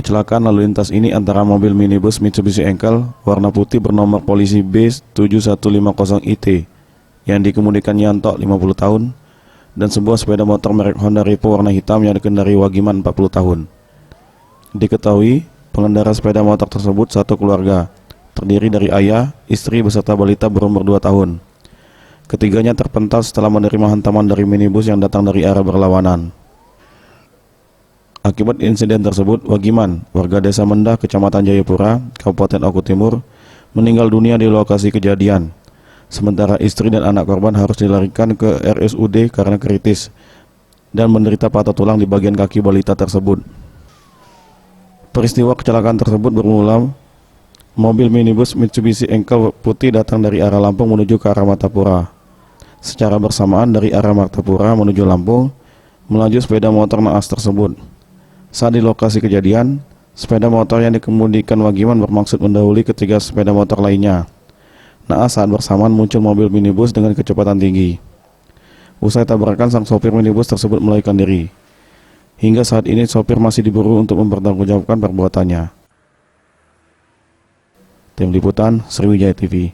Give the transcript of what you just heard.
Kecelakaan lalu lintas ini antara mobil minibus Mitsubishi Encel warna putih bernomor polisi B7150IT yang dikemudikan Yanto 50 tahun dan sebuah sepeda motor merek Honda Repo warna hitam yang dikendari Wagiman 40 tahun. Diketahui, pengendara sepeda motor tersebut satu keluarga, terdiri dari ayah, istri beserta balita berumur 2 tahun. Ketiganya terpental setelah menerima hantaman dari minibus yang datang dari arah berlawanan. Akibat insiden tersebut, Wagiman, warga desa Mendah, Kecamatan Jayapura, Kabupaten Oku Timur, meninggal dunia di lokasi kejadian. Sementara istri dan anak korban harus dilarikan ke RSUD karena kritis dan menderita patah tulang di bagian kaki balita tersebut. Peristiwa kecelakaan tersebut bermula mobil minibus Mitsubishi Encel putih datang dari arah Lampung menuju ke arah Martapura. Secara bersamaan dari arah Martapura menuju Lampung, melaju sepeda motor naas tersebut. Saat di lokasi kejadian, sepeda motor yang dikemudikan Wagiman bermaksud mendahului ketiga sepeda motor lainnya. Naas saat bersamaan muncul mobil minibus dengan kecepatan tinggi. Usai tabrakan, sang sopir minibus tersebut melarikan diri. Hingga saat ini sopir masih diburu untuk mempertanggungjawabkan perbuatannya. Tim Liputan, Sriwijaya TV.